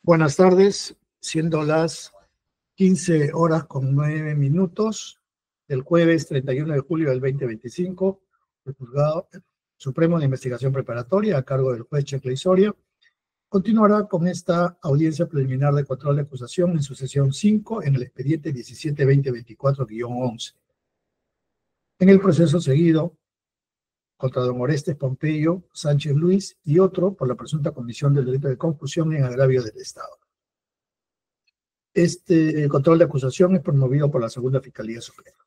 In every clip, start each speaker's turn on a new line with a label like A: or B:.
A: Buenas tardes, siendo las 15:09 del jueves 31 de julio del 2025, el Juzgado Supremo de Investigación Preparatoria, a cargo del juez Checley Soria, continuará con esta audiencia preliminar de control de acusación en su sesión 5 en el expediente 17-2024-11. En el proceso seguido contra don Orestes Pompeyo Sánchez Luis y otro por la presunta comisión del delito de confusión en agravio del Estado. Este control de acusación es promovido por la Segunda Fiscalía Suprema.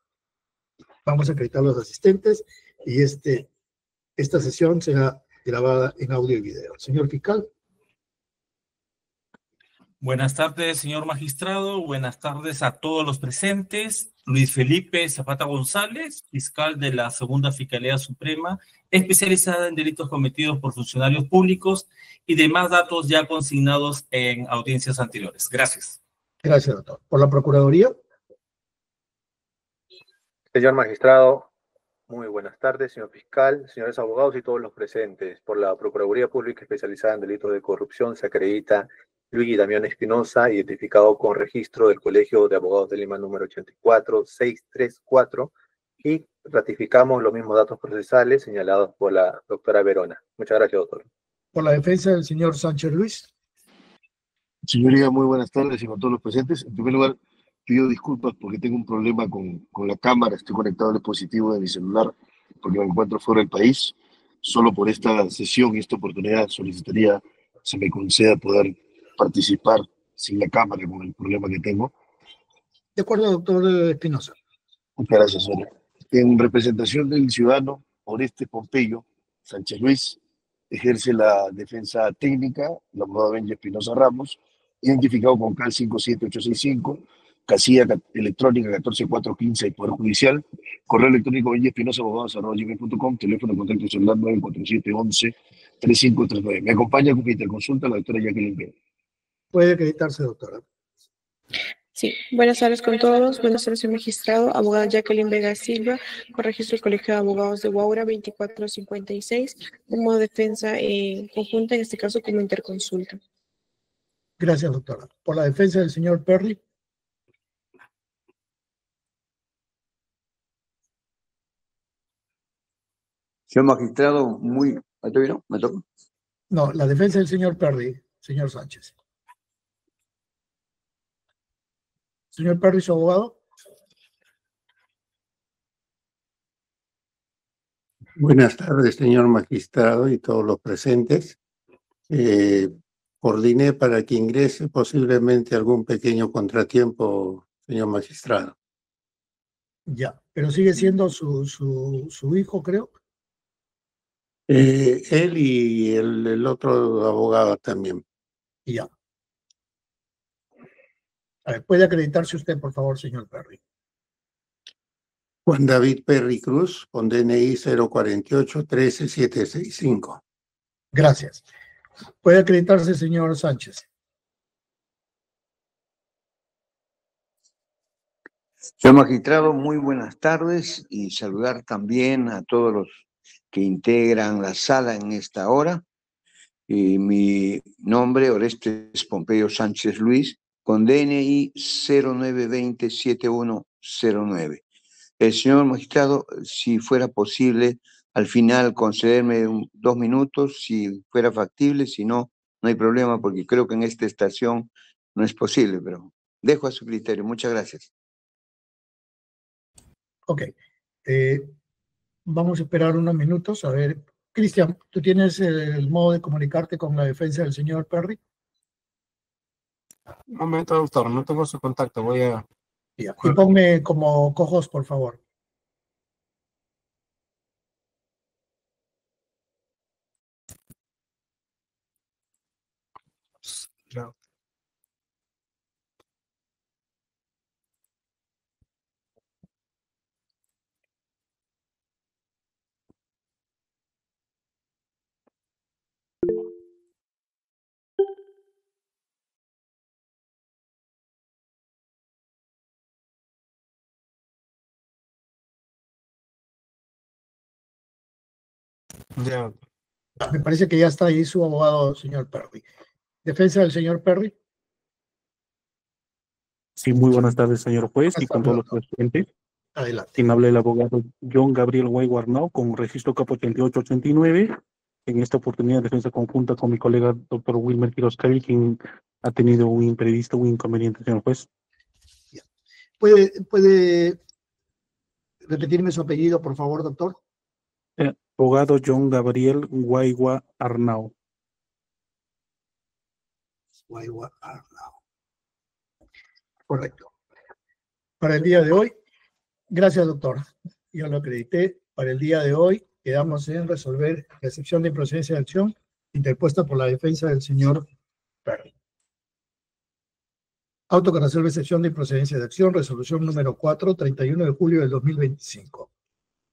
A: Vamos a acreditar a los asistentes y esta sesión será grabada en audio y video. Señor fiscal.
B: Buenas tardes, señor magistrado. Buenas tardes a todos los presentes. Luis Felipe Zapata González, fiscal de la Segunda Fiscalía Suprema, especializada en delitos cometidos por funcionarios públicos y demás datos ya consignados en audiencias anteriores. Gracias.
A: Gracias, doctor. ¿Por la Procuraduría?
C: Señor magistrado, muy buenas tardes, señor fiscal, señores abogados y todos los presentes. Por la Procuraduría Pública Especializada en Delitos de Corrupción se acredita Luigi Damián Espinosa, identificado con registro del Colegio de Abogados de Lima número 84634, y ratificamos los mismos datos procesales señalados por la doctora Verona. Muchas gracias, doctor.
A: Por la defensa del señor Sánchez Luis.
D: Señoría, muy buenas tardes y con todos los presentes. En primer lugar, pido disculpas porque tengo un problema con la cámara. Estoy conectado al dispositivo de mi celular porque me encuentro fuera del país. Solo por esta sesión y esta oportunidad solicitaría se me conceda poder participar sin la cámara con el problema que tengo.
A: De acuerdo, doctor Espinosa.
D: Muchas gracias, señora. En representación del ciudadano Orestes Pompeyo Sánchez Luis, ejerce la defensa técnica, el abogado Benji Espinosa Ramos, identificado con CAL 57865, casilla electrónica 14415 del Poder Judicial, correo electrónico benjiespinosa@gmail.com, teléfono de contacto celular 94711-3539. Me acompaña con interconsulta la doctora Jacqueline Vega.
A: Puede acreditarse, doctora.
E: Sí, buenas tardes con todos. Buenas tardes, señor magistrado. Abogada Jacqueline Vega Silva, con registro del Colegio de Abogados de Huaura 2456, como defensa conjunta, en este caso como interconsulta.
A: Gracias, doctora. Por la defensa del señor Perry.
F: Señor magistrado, ¿me toca? ¿Me toca?
A: No, la defensa del señor Perry, señor Sánchez. Señor Perry, su abogado.
G: Buenas tardes, señor magistrado y todos los presentes. Coordiné para que ingrese posiblemente algún pequeño contratiempo, señor magistrado.
A: Ya, pero sigue siendo su hijo, creo.
G: Él y el otro abogado también.
A: Ya. A ver, ¿puede acreditarse usted, por favor, señor Perry?
G: Juan David Perry Cruz, con DNI 048-13765.
A: Gracias. ¿Puede acreditarse, señor Sánchez?
F: Señor magistrado, muy buenas tardes y saludar también a todos los que integran la sala en esta hora. Mi nombre, Orestes Pompeyo Sánchez Luis, con DNI 0920-7109. Señor magistrado, si fuera posible, al final concederme 2 minutos, si fuera factible, si no, no hay problema, porque creo que en esta estación no es posible, pero dejo a su criterio. Muchas gracias.
A: Ok. Vamos a esperar unos minutos. A ver, Cristian, ¿tú tienes el modo de comunicarte con la defensa del señor Perry?
H: Un momento, doctor, no tengo su contacto, voy a...
A: Ya. Y ponme como co-host, por favor.
H: Claro. Ya.
A: Me parece que ya está ahí su abogado, señor Perry. Defensa del señor Perry.
I: Sí, muy buenas tardes, señor juez, y con todos los presentes.
A: Adelante.
I: Quien habla el abogado John Gabriel Guay Arnau, con registro CAP 8889. En esta oportunidad, defensa conjunta con mi colega doctor Wilmer Quiroz Cari, quien ha tenido un imprevisto, un inconveniente, señor juez.
A: ¿Puede repetirme su apellido, por favor, doctor?
I: Abogado John Gabriel Guay Arnau.
A: Guaygua Arnau. Correcto. Para el día de hoy, gracias, doctor. Yo lo acredité. Para el día de hoy, quedamos en resolver la excepción de improcedencia de acción interpuesta por la defensa del señor Perry. Auto que resuelve excepción de improcedencia de acción, resolución número 4, 31 de julio del 2025.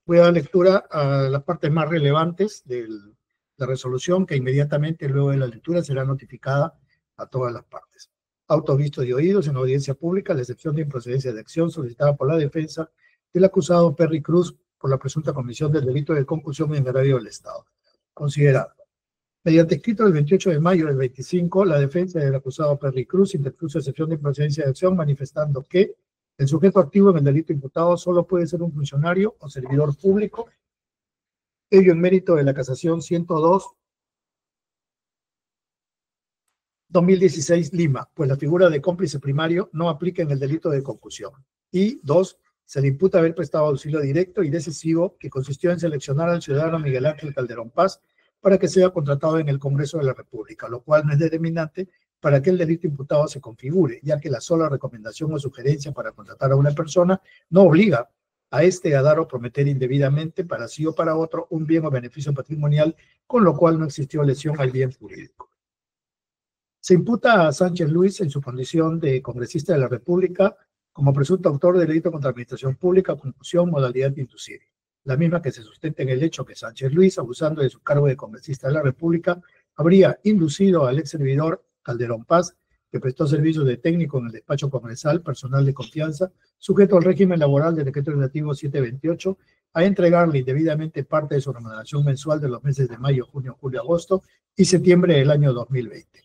A: Voy a dar lectura a las partes más relevantes de la resolución, que inmediatamente luego de la lectura será notificada a todas las partes. Autos vistos y oídos en audiencia pública, la excepción de improcedencia de acción solicitada por la defensa del acusado Perry Cruz por la presunta comisión del delito de concusión en agravio del Estado. Considerado. Mediante escrito del 28 de mayo del 25, la defensa del acusado Perry Cruz interpuso excepción de improcedencia de acción manifestando que el sujeto activo en el delito imputado solo puede ser un funcionario o servidor público, ello en mérito de la casación 102/2016 Lima, pues la figura de cómplice primario no aplica en el delito de concusión. Y 2, se le imputa haber prestado auxilio directo y decisivo que consistió en seleccionar al ciudadano Miguel Ángel Calderón Paz para que sea contratado en el Congreso de la República, lo cual no es determinante para que el delito imputado se configure, ya que la sola recomendación o sugerencia para contratar a una persona no obliga a este a dar o prometer indebidamente para sí o para otro un bien o beneficio patrimonial, con lo cual no existió lesión al bien jurídico. Se imputa a Sánchez Luis en su condición de congresista de la República como presunto autor del delito contra la administración pública, concusión, modalidad inducir. La misma que se sustenta en el hecho que Sánchez Luis, abusando de su cargo de congresista de la República, habría inducido al ex servidor Calderón Paz, que prestó servicios de técnico en el despacho congresal, personal de confianza, sujeto al régimen laboral del decreto legislativo 728, a entregarle indebidamente parte de su remuneración mensual de los meses de mayo, junio, julio, agosto y septiembre del año 2020.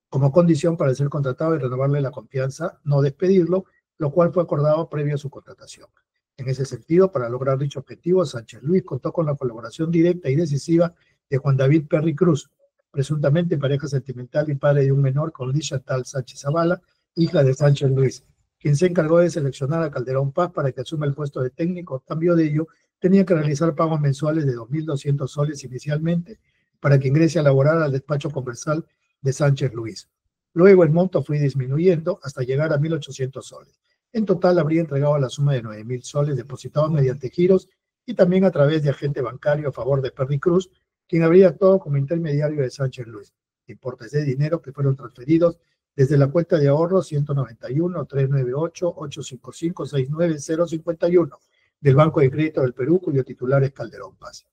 A: Como condición para ser contratado y renovarle la confianza, no despedirlo, lo cual fue acordado previo a su contratación. En ese sentido, para lograr dicho objetivo, Sánchez Luis contó con la colaboración directa y decisiva de Juan David Perry Cruz, presuntamente pareja sentimental y padre de un menor con Liz Chantal Sánchez Zavala, hija de Sánchez Luis, quien se encargó de seleccionar a Calderón Paz para que asuma el puesto de técnico. A cambio de ello, tenía que realizar pagos mensuales de 2.200 soles inicialmente para que ingrese a laborar al despacho conversal de Sánchez Luis. Luego el monto fue disminuyendo hasta llegar a 1.800 soles. En total habría entregado la suma de 9.000 soles depositados mediante giros y también a través de agente bancario a favor de Perry Cruz, quien habría actuado como intermediario de Sánchez Luis. Importes de dinero que fueron transferidos desde la cuenta de ahorros 191-398-855-69051 del Banco de Crédito del Perú, cuyo titular es Calderón Paz.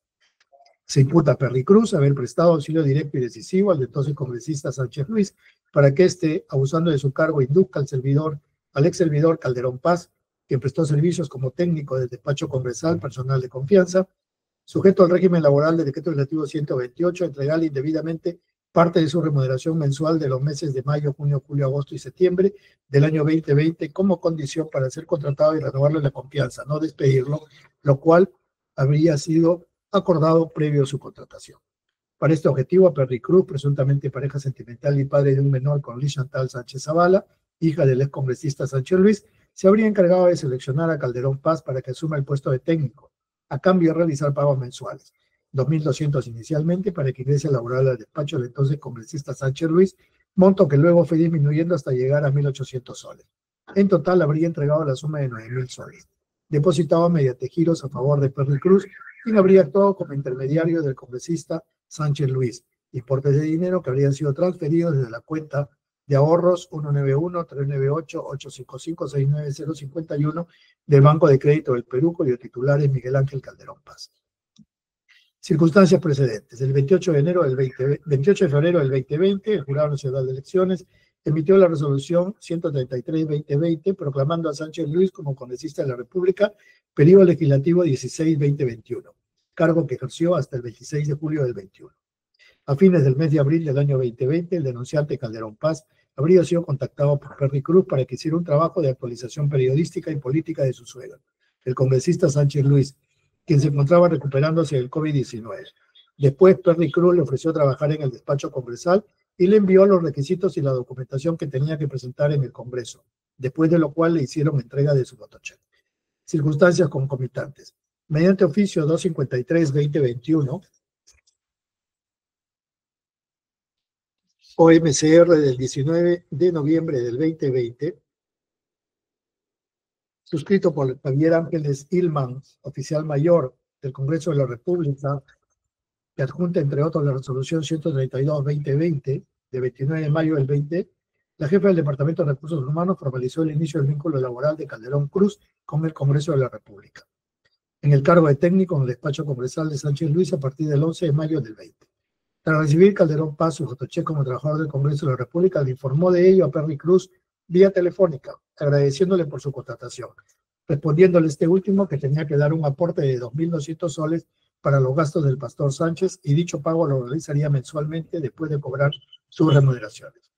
A: Se imputa a Perry Cruz haber prestado auxilio directo y decisivo al entonces congresista Sánchez Luis para que éste, abusando de su cargo, induzca al ex servidor Calderón Paz, quien prestó servicios como técnico del despacho congresal, personal de confianza, sujeto al régimen laboral del decreto legislativo 128, entregarle indebidamente parte de su remuneración mensual de los meses de mayo, junio, julio, agosto y septiembre del año 2020 como condición para ser contratado y renovarle la confianza, no despedirlo, lo cual habría sido acordado previo a su contratación. Para este objetivo, Perry Cruz, presuntamente pareja sentimental y padre de un menor con Liz Chantal Sánchez Zavala, hija del ex congresista Sánchez Luis, se habría encargado de seleccionar a Calderón Paz para que asuma el puesto de técnico, a cambio de realizar pagos mensuales, 2.200 inicialmente para que ingrese a laborar al despacho del entonces congresista Sánchez Luis, monto que luego fue disminuyendo hasta llegar a 1.800 soles. En total habría entregado la suma de 9.000 soles, depositado mediante giros a favor de Perry Cruz, quien habría actuado como intermediario del congresista Sánchez Luis, importes de dinero que habrían sido transferidos desde la cuenta de ahorros 191-398-855-69051 del Banco de Crédito del Perú, cuyo titular es Miguel Ángel Calderón Paz. Circunstancias precedentes. El 28 de febrero del 2020, el Jurado Nacional de Elecciones emitió la resolución 133-2020 proclamando a Sánchez Luis como congresista de la República, periodo legislativo 16-2021, cargo que ejerció hasta el 26 de julio del 21. A fines del mes de abril del año 2020, el denunciante Calderón Paz habría sido contactado por Perry Cruz para que hiciera un trabajo de actualización periodística y política de su suegro, el congresista Sánchez Luis, quien se encontraba recuperándose del COVID-19. Después, Perry Cruz le ofreció trabajar en el despacho congresal y le envió los requisitos y la documentación que tenía que presentar en el Congreso, después de lo cual le hicieron entrega de su fotocheck. Circunstancias concomitantes. Mediante oficio 253-2021, OMCR del 19 de noviembre del 2020, suscrito por Javier Ángeles Hillman, oficial mayor del Congreso de la República, que adjunta, entre otros, la resolución 132-2020, de 29 de mayo del 20, la jefa del Departamento de Recursos Humanos formalizó el inicio del vínculo laboral de Calderón Cruz con el Congreso de la República, en el cargo de técnico en el despacho congresal de Sánchez Luis a partir del 11 de mayo del 20. Tras recibir Calderón Paz su fotocheck como trabajador del Congreso de la República, le informó de ello a Perry Cruz vía telefónica, agradeciéndole por su contratación, respondiéndole este último que tenía que dar un aporte de 2.200 soles para los gastos del pastor Sánchez y dicho pago lo realizaría mensualmente después de cobrar sus remuneraciones.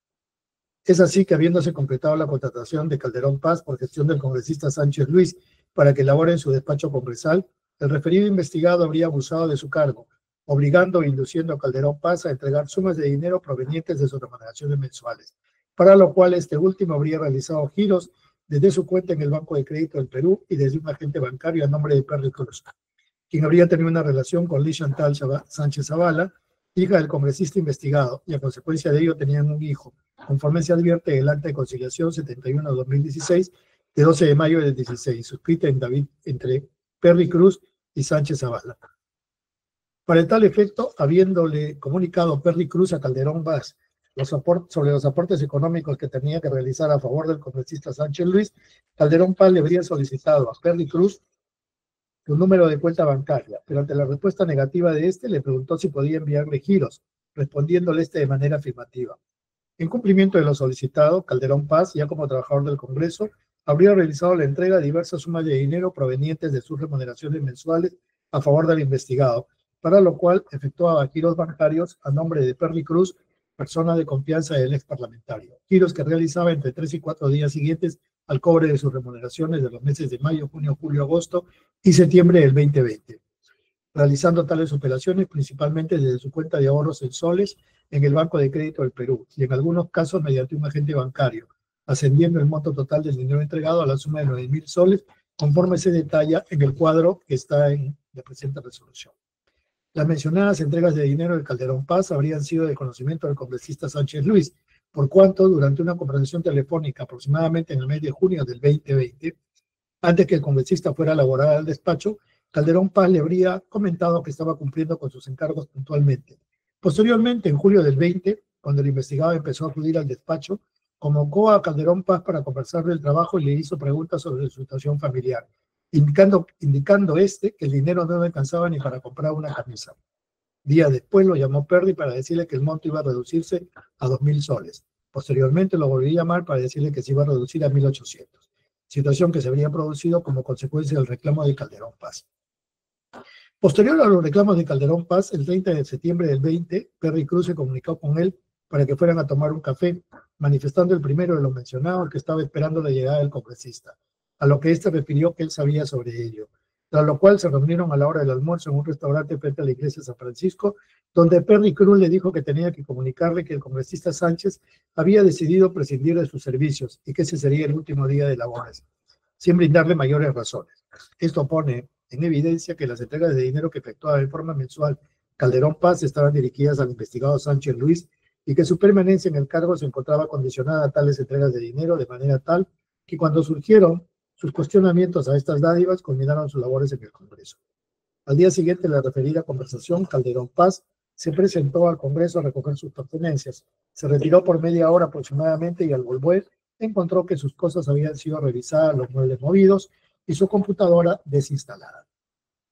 A: Es así que, habiéndose completado la contratación de Calderón Paz por gestión del congresista Sánchez Luis para que labore en su despacho congresal, el referido investigado habría abusado de su cargo, obligando e induciendo a Calderón Paz a entregar sumas de dinero provenientes de sus remuneraciones mensuales, para lo cual este último habría realizado giros desde su cuenta en el Banco de Crédito del Perú y desde un agente bancario a nombre de Perry Cruz, quien habría tenido una relación con Liz Chantal Sánchez Zavala, hija del congresista investigado, y a consecuencia de ello tenían un hijo, conforme se advierte el acta de conciliación 71/2016 de 12 de mayo del 16, suscrita entre Perry Cruz y Sánchez Zavala. Para tal efecto, habiéndole comunicado Perry Cruz a Calderón Paz sobre los aportes económicos que tenía que realizar a favor del congresista Sánchez Luis, Calderón Paz le habría solicitado a Perry Cruz un número de cuenta bancaria, pero ante la respuesta negativa de este, le preguntó si podía enviarle giros, respondiéndole de manera afirmativa. En cumplimiento de lo solicitado, Calderón Paz, ya como trabajador del Congreso, habría realizado la entrega de diversas sumas de dinero provenientes de sus remuneraciones mensuales a favor del investigado, para lo cual efectuaba giros bancarios a nombre de Perry Cruz, persona de confianza del ex parlamentario, giros que realizaba entre 3 y 4 días siguientes al cobre de sus remuneraciones de los meses de mayo, junio, julio, agosto y septiembre del 2020, realizando tales operaciones principalmente desde su cuenta de ahorros en soles en el Banco de Crédito del Perú y en algunos casos mediante un agente bancario, ascendiendo el monto total del dinero entregado a la suma de 9.000 soles, conforme se detalla en el cuadro que está en la presente resolución. Las mencionadas entregas de dinero de Calderón Paz habrían sido de conocimiento del congresista Sánchez Luis, por cuanto durante una conversación telefónica aproximadamente en el mes de junio del 2020, antes que el congresista fuera a laborar al despacho, Calderón Paz le habría comentado que estaba cumpliendo con sus encargos puntualmente. Posteriormente, en julio del 20, cuando el investigado empezó a acudir al despacho, convocó a Calderón Paz para conversar del trabajo y le hizo preguntas sobre su situación familiar, indicando que el dinero no le alcanzaba ni para comprar una camisa. Días después lo llamó Perry para decirle que el monto iba a reducirse a 2.000 soles. Posteriormente lo volvió a llamar para decirle que se iba a reducir a 1.800, situación que se habría producido como consecuencia del reclamo de Calderón Paz. Posterior a los reclamos de Calderón Paz, el 30 de septiembre del 20, Perry Cruz se comunicó con él para que fueran a tomar un café, manifestando el primero de los mencionados que estaba esperando la llegada del congresista, a lo que éste refirió que él sabía sobre ello, tras lo cual se reunieron a la hora del almuerzo en un restaurante frente a la iglesia de San Francisco, donde Perry Cruz le dijo que tenía que comunicarle que el congresista Sánchez había decidido prescindir de sus servicios y que ese sería el último día de labores, sin brindarle mayores razones. Esto pone en evidencia que las entregas de dinero que efectuaba de forma mensual Calderón Paz estaban dirigidas al investigado Sánchez Luis y que su permanencia en el cargo se encontraba condicionada a tales entregas de dinero de manera tal que cuando surgieron sus cuestionamientos a estas dádivas culminaron sus labores en el Congreso. Al día siguiente de la referida conversación, Calderón Paz se presentó al Congreso a recoger sus pertenencias. Se retiró por media hora aproximadamente y al volver encontró que sus cosas habían sido revisadas, los muebles movidos y su computadora desinstalada,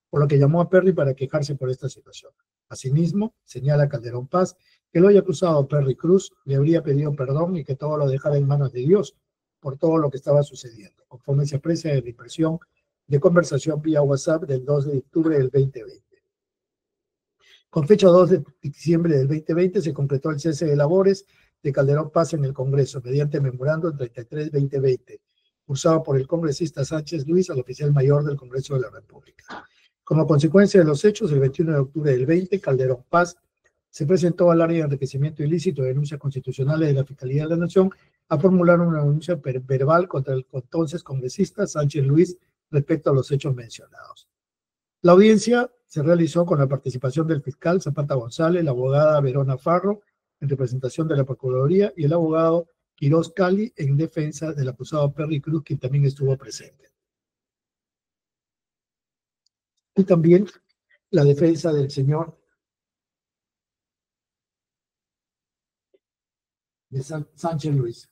A: por lo que llamó a Perry para quejarse por esta situación. Asimismo, señala Calderón Paz que el hoy acusado Perry Cruz le habría pedido perdón y que todo lo dejara en manos de Dios por todo lo que estaba sucediendo, conforme se aprecia en la impresión de conversación vía WhatsApp del 2 de octubre del 2020. Con fecha 2 de diciembre del 2020 se completó el cese de labores de Calderón Paz en el Congreso, mediante memorando 33-2020, cursado por el congresista Sánchez Luis al oficial mayor del Congreso de la República. Como consecuencia de los hechos, el 21 de octubre del 20, Calderón Paz se presentó al área de enriquecimiento ilícito de denuncias constitucionales de la Fiscalía de la Nación a formular una denuncia verbal contra el entonces congresista Sánchez Luis respecto a los hechos mencionados. La audiencia se realizó con la participación del fiscal Zapata González, la abogada Verona Farro, en representación de la Procuraduría, y el abogado Quiroz Cali, en defensa del acusado Perry Cruz, quien también estuvo presente. Y también la defensa del señor de Sánchez Luis.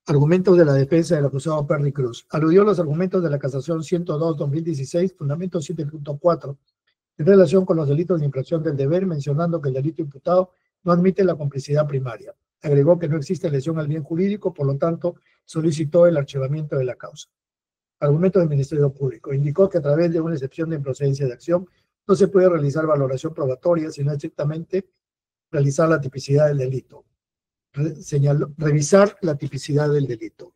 A: Argumentos de la defensa del acusado Perry Cruz. Aludió a los argumentos de la casación 102-2016, fundamento 7.4, en relación con los delitos de infracción del deber, mencionando que el delito imputado no admite la complicidad primaria. Agregó que no existe lesión al bien jurídico, por lo tanto, solicitó el archivamiento de la causa. Argumento del Ministerio Público. Indicó que a través de una excepción de improcedencia de acción no se puede realizar valoración probatoria, sino estrictamente realizar la tipicidad del delito. Señaló, revisar la tipicidad del delito.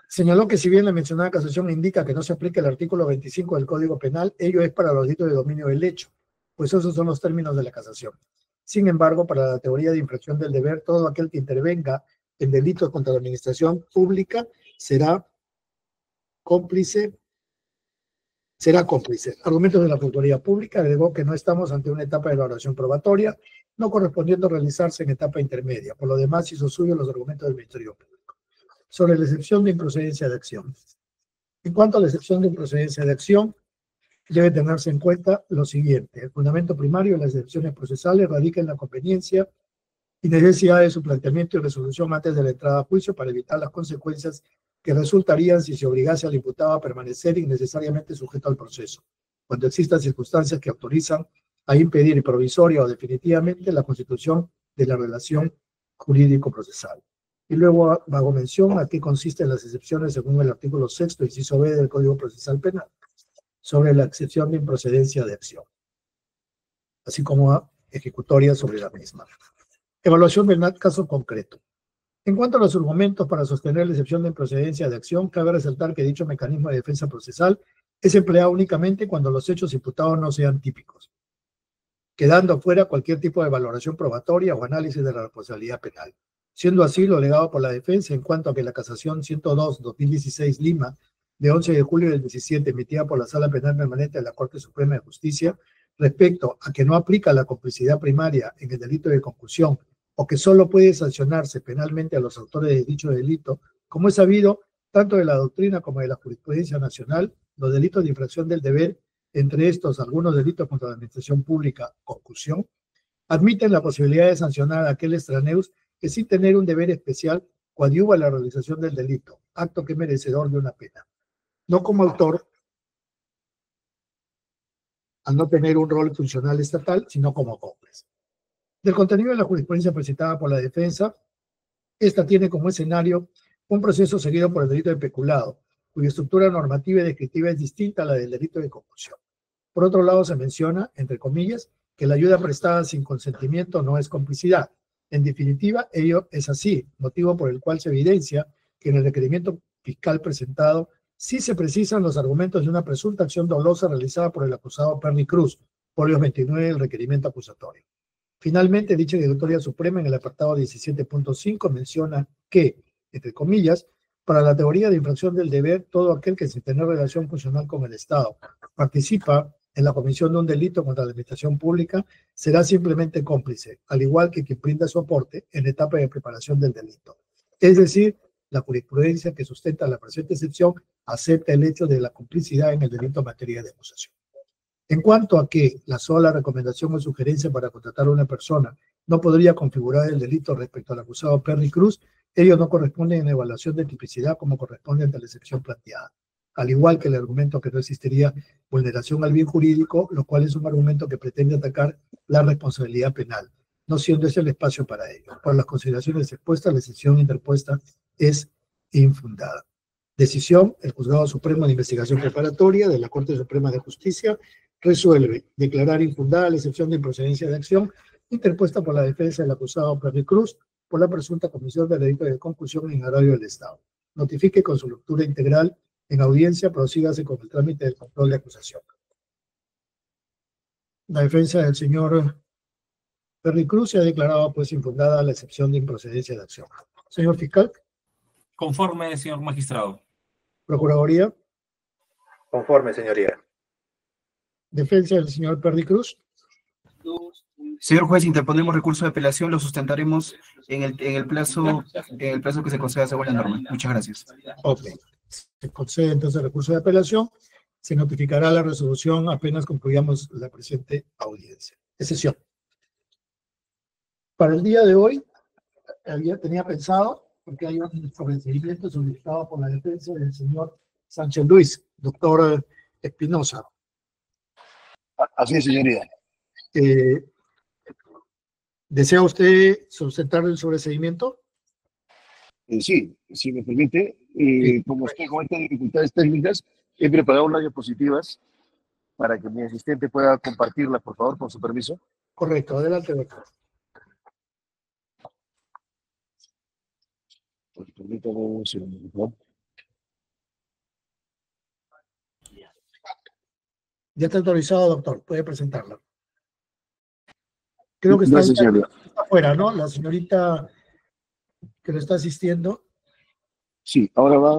A: Señaló que si bien la mencionada casación indica que no se aplica el artículo 25 del Código Penal, ello es para los delitos de dominio del hecho, pues esos son los términos de la casación. Sin embargo, para la teoría de infracción del deber, todo aquel que intervenga en delitos contra la administración pública será cómplice. Argumentos de la Procuraduría Pública. Agregó que no estamos ante una etapa de evaluación probatoria, no correspondiendo realizarse en etapa intermedia. Por lo demás, hizo suyo los argumentos del Ministerio Público. Sobre la excepción de improcedencia de acción. En cuanto a la excepción de improcedencia de acción, debe tenerse en cuenta lo siguiente. El fundamento primario de las excepciones procesales radica en la conveniencia y necesidad de su planteamiento y resolución antes de la entrada a juicio para evitar las consecuencias que resultarían si se obligase al imputado a permanecer innecesariamente sujeto al proceso, cuando existan circunstancias que autorizan a impedir provisoria o definitivamente la constitución de la relación jurídico-procesal. Y luego hago mención a qué consisten las excepciones según el artículo 6º, inciso B del Código Procesal Penal, sobre la excepción de improcedencia de acción, así como a ejecutoria sobre la misma. Evaluación del caso concreto. En cuanto a los argumentos para sostener la excepción de improcedencia de acción, cabe resaltar que dicho mecanismo de defensa procesal es empleado únicamente cuando los hechos imputados no sean típicos, quedando fuera cualquier tipo de valoración probatoria o análisis de la responsabilidad penal. Siendo así, lo alegado por la defensa en cuanto a que la casación 102-2016 Lima, de 11 de julio del 17, emitida por la Sala Penal Permanente de la Corte Suprema de Justicia, respecto a que no aplica la complicidad primaria en el delito de concusión o que solo puede sancionarse penalmente a los autores de dicho delito, como es sabido, tanto de la doctrina como de la jurisprudencia nacional, los delitos de infracción del deber, entre estos algunos delitos contra la administración pública, concusión, admiten la posibilidad de sancionar a aquel extraneus que sin tener un deber especial coadyuva a la realización del delito, acto que es merecedor de una pena. No como autor, al no tener un rol funcional estatal, sino como cómplice. Del contenido de la jurisprudencia presentada por la defensa, esta tiene como escenario un proceso seguido por el delito de peculado, cuya estructura normativa y descriptiva es distinta a la del delito de concusión. Por otro lado, se menciona, entre comillas, que la ayuda prestada sin consentimiento no es complicidad. En definitiva, ello es así, motivo por el cual se evidencia que en el requerimiento fiscal presentado sí se precisan los argumentos de una presunta acción dolosa realizada por el acusado Perry Cruz, folio 29 del requerimiento acusatorio. Finalmente, dicha Auditoría Suprema en el apartado 17.5 menciona que, entre comillas, para la teoría de infracción del deber, todo aquel que sin tener relación funcional con el Estado participa en la comisión de un delito contra la administración pública será simplemente cómplice, al igual que quien brinda su aporte en la etapa de preparación del delito. Es decir, la jurisprudencia que sustenta la presente excepción acepta el hecho de la complicidad en el delito en materia de acusación. En cuanto a que la sola recomendación o sugerencia para contratar a una persona no podría configurar el delito respecto al acusado Perry Cruz, ello no corresponde en evaluación de tipicidad como corresponde ante la excepción planteada. Al igual que el argumento que no existiría vulneración al bien jurídico, lo cual es un argumento que pretende atacar la responsabilidad penal, no siendo ese el espacio para ello. Por las consideraciones expuestas, la excepción interpuesta es infundada. Decisión: el Juzgado Supremo de Investigación Preparatoria de la Corte Suprema de Justicia resuelve declarar infundada la excepción de improcedencia de acción interpuesta por la defensa del acusado Perry Cruz por la presunta comisión del delito de concusión en agravio del Estado. Notifique con su lectura integral en audiencia, prosígase con el trámite del control de acusación. La defensa del señor Perry Cruz se ha declarado pues infundada la excepción de improcedencia de acción. Señor fiscal.
B: Conforme, señor magistrado.
A: Procuraduría.
C: Conforme, señoría.
A: Defensa del señor Perry Cruz.
J: Señor juez, interponemos recurso de apelación, lo sustentaremos en el plazo que se conceda según la norma. Muchas gracias.
A: Ok. Se concede entonces el recurso de apelación. Se notificará la resolución apenas concluyamos la presente audiencia. Es sesión. Para el día de hoy, tenía pensado, porque hay un sobreseimiento solicitado por la defensa del señor Sánchez Luis, doctor Espinosa.
D: Así es, señoría.
A: ¿Desea usted sustentar el sobreseimiento?
D: Sí, si me permite. Como estoy con estas dificultades técnicas, he preparado unas diapositivas para que mi asistente pueda compartirlas, por favor, con su permiso.
A: Correcto, adelante, doctor.
D: Permítame un segundo, por favor.
A: Ya está autorizado, doctor. Puede presentarla. Creo que
D: Gracias,
A: está afuera, ¿no? La señorita que lo está asistiendo.
D: Sí, ahora va.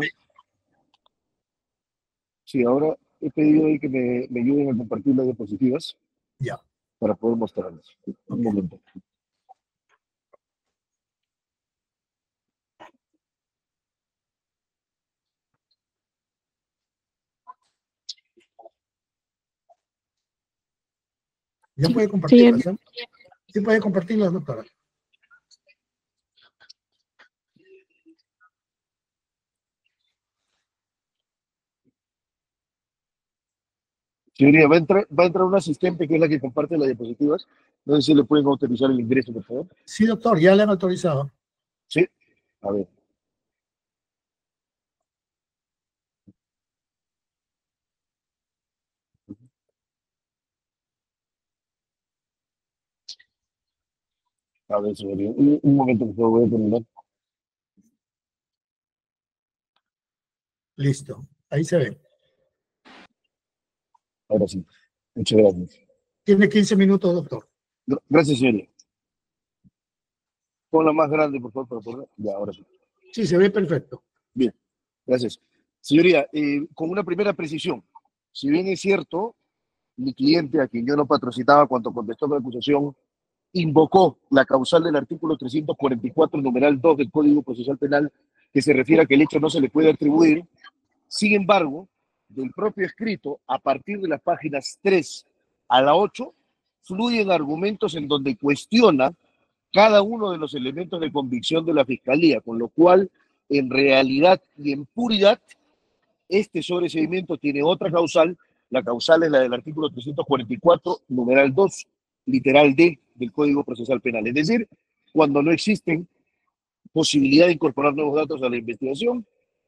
D: Sí, ahora he pedido ahí que me ayuden a compartir las diapositivas.
A: Ya.
D: Para poder mostrarlas. Un momento.
A: Ya puede compartirlas, ¿eh? Sí puede compartirlas, doctora.
D: Señoría, va a entrar un asistente que es la que comparte las diapositivas. No sé si le pueden autorizar el ingreso, por favor.
A: Sí, doctor, ya le han autorizado.
D: Sí, a ver. A ver, señoría, un momento, por favor, voy a terminar.
A: Listo, ahí se ve.
D: Ahora sí, muchas gracias.
A: Tiene 15 minutos, doctor.
D: Gracias, señoría. Ponla más grande, por favor, para poder. Ya, ahora sí.
A: Sí, se ve perfecto.
D: Bien, gracias. Señoría, con una primera precisión. Si bien es cierto, mi cliente, a quien yo no patrocinaba cuando contestó la acusación, invocó la causal del artículo 344, numeral 2 del Código Procesal Penal, que se refiere a que el hecho no se le puede atribuir. Sin embargo, del propio escrito, a partir de las páginas 3 a la 8, fluyen argumentos en donde cuestiona cada uno de los elementos de convicción de la Fiscalía, con lo cual, en realidad y en puridad, este sobreseimiento tiene otra causal. La causal es la del artículo 344, numeral 2, literal D del Código Procesal Penal. Es decir, cuando no existen posibilidad de incorporar nuevos datos a la investigación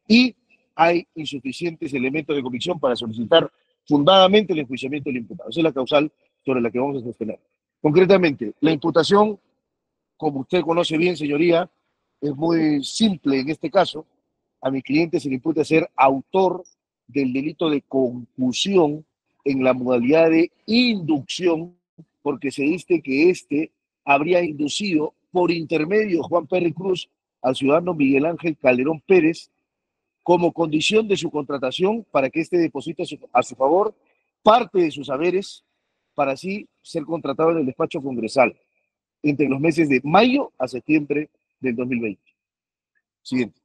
D: y hay insuficientes elementos de convicción para solicitar fundadamente el enjuiciamiento del imputado. Esa es la causal sobre la que vamos a sostener. Concretamente, la imputación, como usted conoce bien, señoría, es muy simple en este caso. A mi cliente se le imputa ser autor del delito de concusión en la modalidad de inducción, porque se dice que éste habría inducido por intermedio de Juan Perry Cruz al ciudadano Miguel Ángel Calderón Pérez como condición de su contratación para que éste deposite a su favor parte de sus haberes para así ser contratado en el despacho congresal entre los meses de mayo a septiembre del 2020. Siguiente.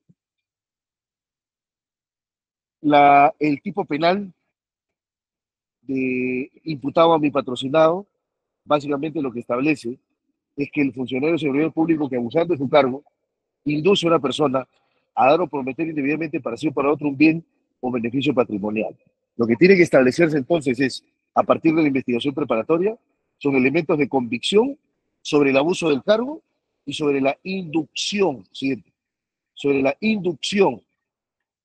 D: El tipo penal de imputado a mi patrocinado, básicamente lo que establece es que el funcionario de seguridad público que abusando de su cargo induce a una persona a dar o prometer indebidamente para sí o para otro un bien o beneficio patrimonial. Lo que tiene que establecerse entonces es, a partir de la investigación preparatoria, son elementos de convicción sobre el abuso del cargo y sobre la inducción, siguiente, sobre la inducción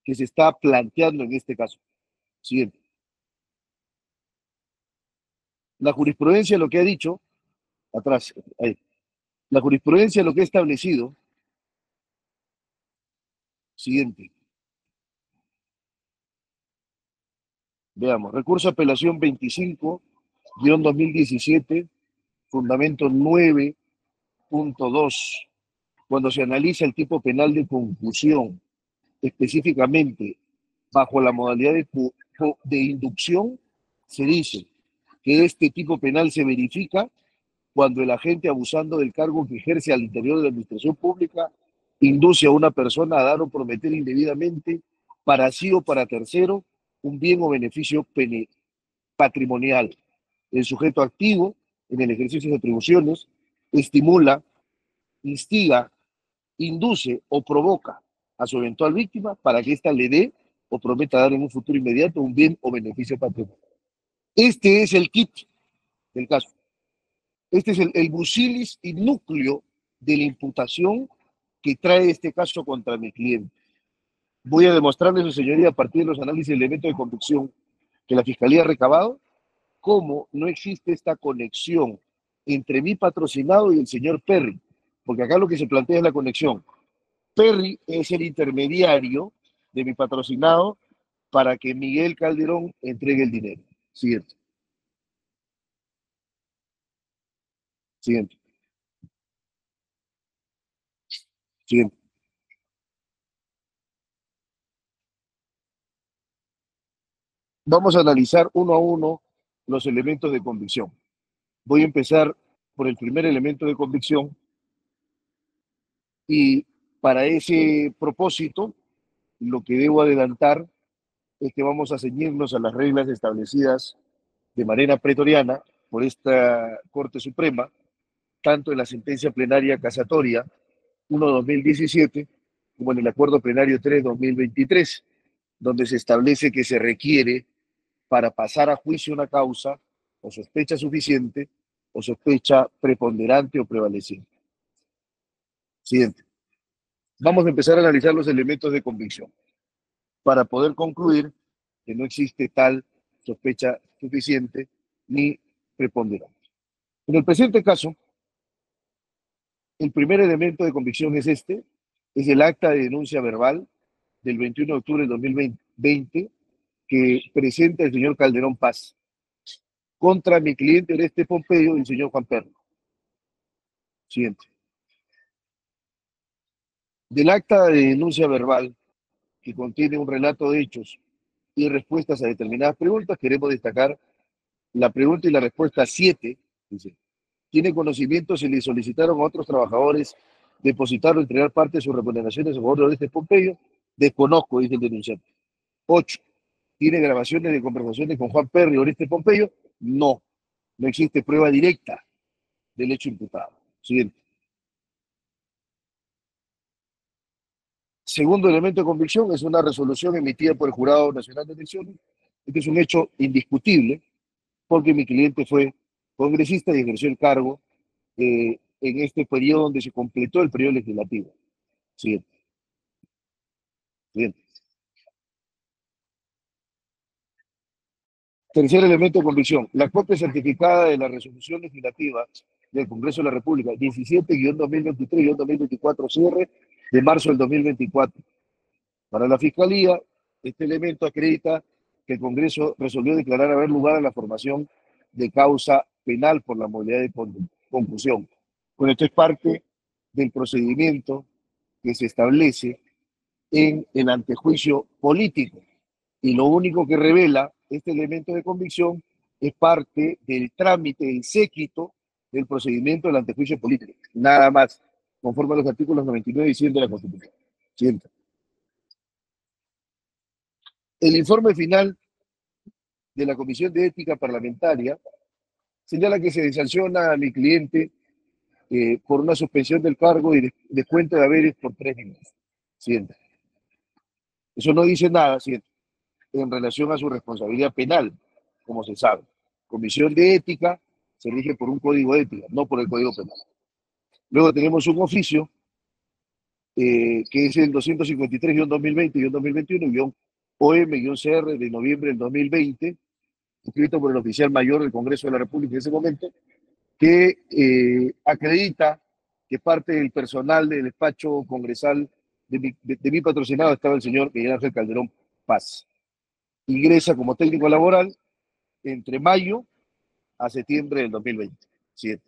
D: que se está planteando en este caso. Siguiente. La jurisprudencia lo que ha dicho, atrás, ahí. La jurisprudencia lo que ha establecido, siguiente. Veamos, recurso de apelación 25-2017, fundamento 9.2. Cuando se analiza el tipo penal de concusión, específicamente bajo la modalidad de inducción, se dice que este tipo penal se verifica cuando el agente, abusando del cargo que ejerce al interior de la administración pública, induce a una persona a dar o prometer indebidamente para sí o para tercero un bien o beneficio patrimonial. El sujeto activo, en el ejercicio de atribuciones, estimula, instiga, induce o provoca a su eventual víctima para que ésta le dé o prometa dar en un futuro inmediato un bien o beneficio patrimonial. Este es el kit del caso. Este es el busilis y núcleo de la imputación que trae este caso contra mi cliente. Voy a demostrarle, su señoría, a partir de los análisis de elementos de conducción que la Fiscalía ha recabado, cómo no existe esta conexión entre mi patrocinado y el señor Perry, porque acá lo que se plantea es la conexión. Perry es el intermediario de mi patrocinado para que Miguel Calderón entregue el dinero. Siguiente. Siguiente. Siguiente. Vamos a analizar uno a uno los elementos de convicción. Voy a empezar por el primer elemento de convicción y para ese propósito lo que debo adelantar es que vamos a ceñirnos a las reglas establecidas de manera pretoriana por esta Corte Suprema, tanto en la sentencia plenaria casatoria 1-2017 como en el acuerdo plenario 3-2023, donde se establece que se requiere para pasar a juicio una causa o sospecha suficiente o sospecha preponderante o prevaleciente. Siguiente. Vamos a empezar a analizar los elementos de convicción para poder concluir que no existe tal sospecha suficiente ni preponderante. En el presente caso, el primer elemento de convicción es este, es el acta de denuncia verbal del 21 de octubre del 2020 que presenta el señor Calderón Paz contra mi cliente Oreste Pompeyo y el señor Juan Perno. Siguiente. Del acta de denuncia verbal, que contiene un relato de hechos y respuestas a determinadas preguntas, queremos destacar la pregunta y la respuesta 7, dice, ¿tiene conocimiento si le solicitaron a otros trabajadores depositar o entregar parte de sus remuneraciones a favor de Oreste Pompeyo? Desconozco, dice el denunciante. 8. ¿Tiene grabaciones de conversaciones con Juan Perry y Oreste Pompeyo? No. No existe prueba directa del hecho imputado. Siguiente. Segundo elemento de convicción es una resolución emitida por el Jurado Nacional de Elecciones. Este es un hecho indiscutible porque mi cliente fue congresista y ejerció el cargo en este periodo donde se completó el periodo legislativo. Siguiente. Siguiente. Tercer elemento de convicción, la copia certificada de la resolución legislativa del Congreso de la República 17-2023-2024 cierre de marzo del 2024. Para la Fiscalía, este elemento acredita que el Congreso resolvió declarar haber lugar a la formación de causa penal por la modalidad de concusión. Bueno, esto es parte del procedimiento que se establece en el antejuicio político. Y lo único que revela este elemento de convicción es parte del trámite, el séquito del procedimiento del antejuicio político. Nada más, conforme a los artículos 99 y 100 de la Constitución. Siguiente. El informe final de la Comisión de Ética Parlamentaria señala que se sanciona a mi cliente por una suspensión del cargo y descuento de haberes por 3 minutos. Siguiente. Eso no dice nada, siguiente, en relación a su responsabilidad penal, como se sabe. Comisión de Ética se rige por un código de ética, no por el Código Penal. Luego tenemos un oficio que es el 253-2020-2021-OM-CR de noviembre del 2020, escrito por el oficial mayor del Congreso de la República en ese momento, que acredita que parte del personal del despacho congresal de mi patrocinado estaba el señor Miguel Ángel Calderón Paz. Ingresa como técnico laboral entre mayo a septiembre del 2020. 7.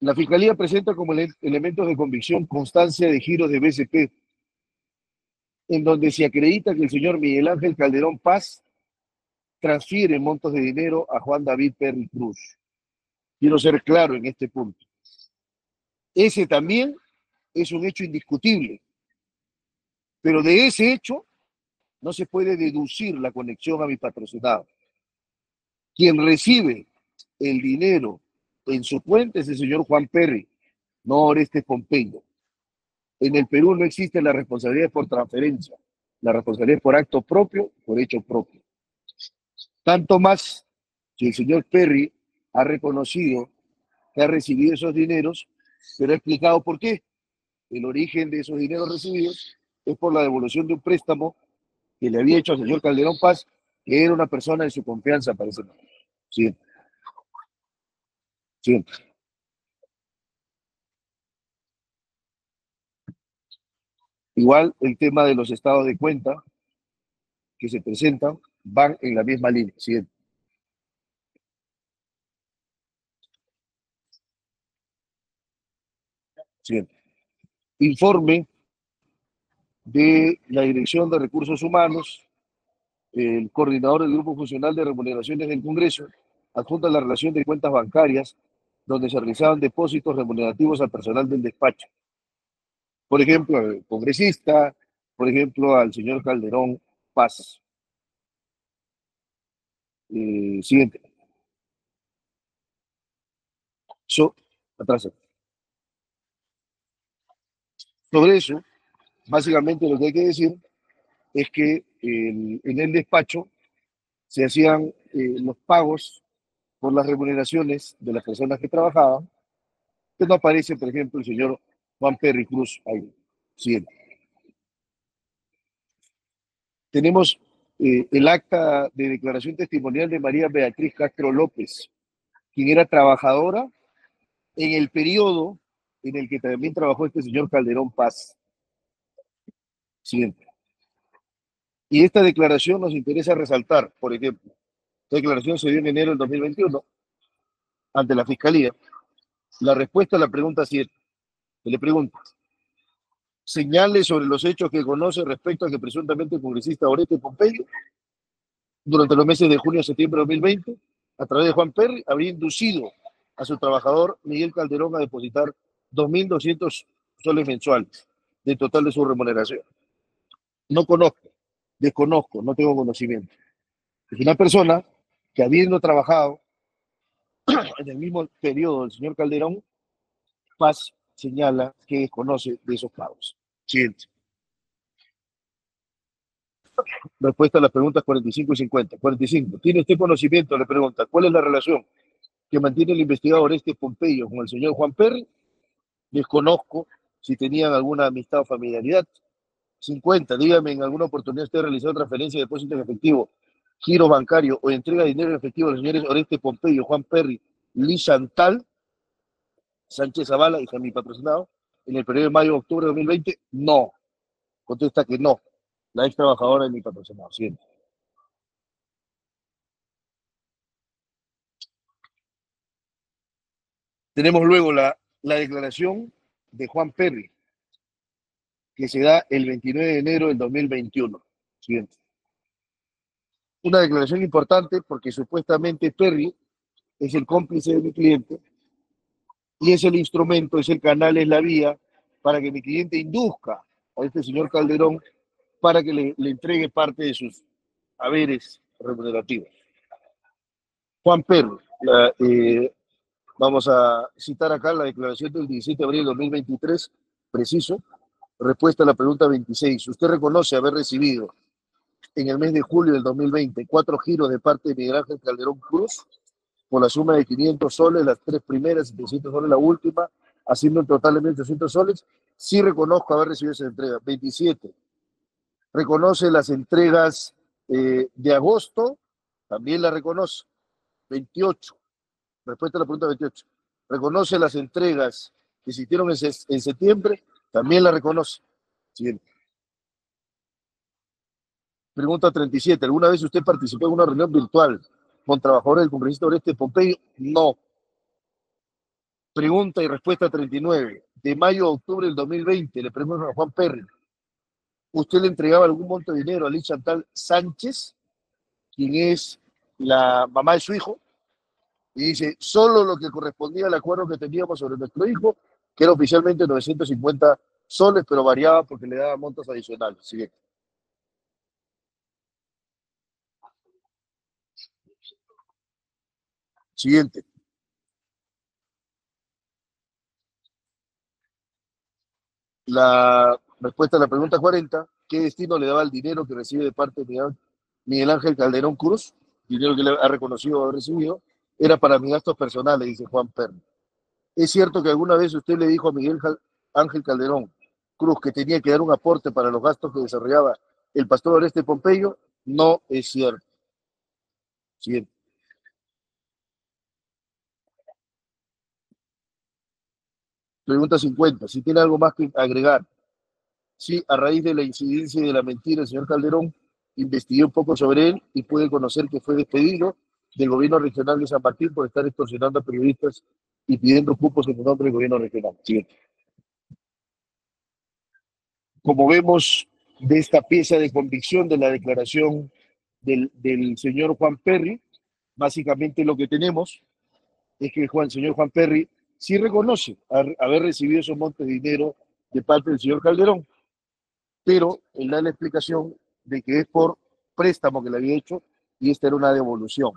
D: La Fiscalía presenta como elementos de convicción constancia de giros de BCP, en donde se acredita que el señor Miguel Ángel Calderón Paz transfiere montos de dinero a Juan David Perry Cruz. Quiero ser claro en este punto. Ese también es un hecho indiscutible, pero de ese hecho no se puede deducir la conexión a mi patrocinado. Quien recibe el dinero en su cuenta es el señor Juan Perry, no Orestes Pompeyo. En el Perú no existe la responsabilidad por transferencia, la responsabilidad por acto propio, por hecho propio. Tanto más si el señor Perry ha reconocido que ha recibido esos dineros, pero ha explicado por qué. El origen de esos dineros recibidos es por la devolución de un préstamo que le había hecho al señor Calderón Paz, que era una persona de su confianza para ese momento. Siempre. Siempre. Igual el tema de los estados de cuenta que se presentan van en la misma línea. Siempre. Siempre. Informe de la Dirección de Recursos Humanos, el coordinador del Grupo Funcional de Remuneraciones del Congreso, adjunta la relación de cuentas bancarias donde se realizaban depósitos remunerativos al personal del despacho. Por ejemplo, al congresista, por ejemplo, al señor Calderón Paz. Siguiente. Atrás. Sobre eso, básicamente lo que hay que decir es que en el despacho se hacían los pagos por las remuneraciones de las personas que trabajaban, que no aparece, por ejemplo, el señor Juan Perry Cruz ahí. Siguiente. Tenemos el acta de declaración testimonial de María Beatriz Castro López, quien era trabajadora en el periodo en el que también trabajó este señor Calderón Paz. Siguiente. Y esta declaración nos interesa resaltar, por ejemplo, esta declaración se dio en enero del 2021 ante la Fiscalía. La respuesta a la pregunta 7, que le pregunto, señale sobre los hechos que conoce respecto a que presuntamente el congresista Orestes Pompeyo, durante los meses de junio a septiembre de 2020, a través de Juan Perry, habría inducido a su trabajador Miguel Calderón a depositar 2.200 soles mensuales del total de su remuneración. No conozco, desconozco, no tengo conocimiento. Es una persona que, habiendo trabajado en el mismo periodo del señor Calderón, Paz señala que desconoce de esos pagos. Siguiente. Respuesta a las preguntas 45 y 50. 45. ¿Tiene usted conocimiento? Le pregunta. ¿Cuál es la relación que mantiene el investigador Orestes Pompeyo con el señor Juan Perry? Desconozco si tenían alguna amistad o familiaridad. 50. Dígame, ¿en alguna oportunidad usted realizó transferencia de depósito en efectivo, giro bancario o entrega de dinero en efectivo a los señores Orestes Pompeyo, Juan Perry, Liz Chantal, Sánchez Zavala y mi patrocinado en el periodo de mayo-octubre de 2020? No. Contesta que no. La ex trabajadora de mi patrocinado. Siguiente. Tenemos luego la declaración de Juan Perry, que se da el 29 de enero del 2021. Siguiente. Una declaración importante porque supuestamente Perry es el cómplice de mi cliente y es el instrumento, es el canal, es la vía para que mi cliente induzca a este señor Calderón para que le entregue parte de sus haberes remunerativos. Juan Perry, vamos a citar acá la declaración del 17 de abril de 2023, preciso. Respuesta a la pregunta 26. ¿Usted reconoce haber recibido en el mes de julio del 2020 4 giros de parte de Miguel Ángel Calderón Cruz por la suma de 500 soles, las 3 primeras, 700 soles la última, haciendo un total de 1.800 soles. Sí reconozco haber recibido esa entrega. 27. Reconoce las entregas de agosto, también la reconoce. 28. Respuesta a la pregunta 28. Reconoce las entregas que se hicieron en septiembre, también la reconoce. Siguiente. Pregunta 37. ¿Alguna vez usted participó en una reunión virtual con trabajadores del congresista Oreste Pompeyo? No. Pregunta y respuesta 39. De mayo a octubre del 2020, le pregunto a Juan Perry, ¿usted le entregaba algún monto de dinero a Liz Chantal Sánchez, quien es la mamá de su hijo? Y dice, solo lo que correspondía al acuerdo que teníamos sobre nuestro hijo, que era oficialmente 950 soles, pero variaba porque le daba montos adicionales. Siguiente. Siguiente. La respuesta a la pregunta 40, ¿qué destino le daba el dinero que recibe de parte de Miguel Ángel Calderón Cruz? Dinero que le ha reconocido haber recibido, era para mis gastos personales, dice Juan Perry. ¿Es cierto que alguna vez usted le dijo a Miguel Ángel Calderón Cruz que tenía que dar un aporte para los gastos que desarrollaba el pastor Oreste Pompeyo? No es cierto. Siguiente. Pregunta 50. Si tiene algo más que agregar. Sí, a raíz de la incidencia y de la mentira, el señor Calderón investigué un poco sobre él y pude conocer que fue despedido del gobierno regional de San Martín por estar extorsionando a periodistas y pidiendo cupos en el nombre del gobierno regional. Siguiente. Como vemos de esta pieza de convicción de la declaración del señor Juan Perry, básicamente lo que tenemos es que el señor Juan Perry sí reconoce haber recibido esos montos de dinero de parte del señor Calderón, pero él da la explicación de que es por préstamo que le había hecho y esta era una devolución.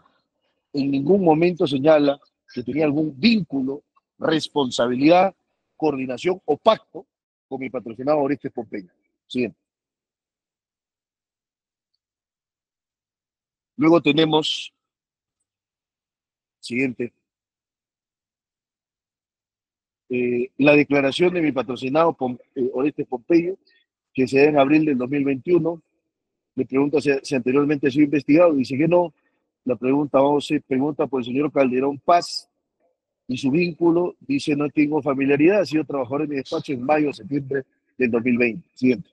D: En ningún momento señala que tenía algún vínculo, responsabilidad, coordinación o pacto con mi patrocinado Oreste Pompeyo. Siguiente. Luego tenemos, siguiente, la declaración de mi patrocinado Oreste Pompeyo, que se da en abril del 2021. Le pregunta si anteriormente ha sido investigado, dice que no. La pregunta 11 pregunta por el señor Calderón Paz y su vínculo, dice no tengo familiaridad, ha sido trabajador en mi despacho en mayo o septiembre del 2020. Siguiente.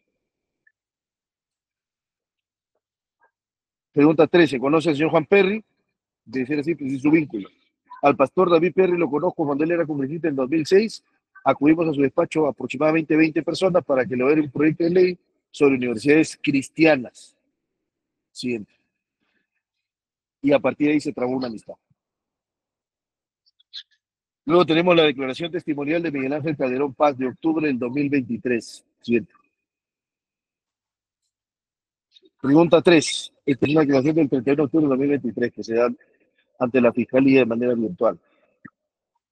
D: Pregunta 13, ¿conoce al señor Juan Perry? De ser así, pues sí, su vínculo. Al pastor David Perry lo conozco cuando él era congresista en 2006. Acudimos a su despacho aproximadamente 20 personas para que le diera un proyecto de ley sobre universidades cristianas. Siguiente. Y a partir de ahí se trabó una amistad. Luego tenemos la declaración testimonial de Miguel Ángel Calderón Paz de octubre del 2023. Siguiente. Pregunta 3. Esta es una declaración del 31 de octubre del 2023 que se da ante la Fiscalía de manera virtual.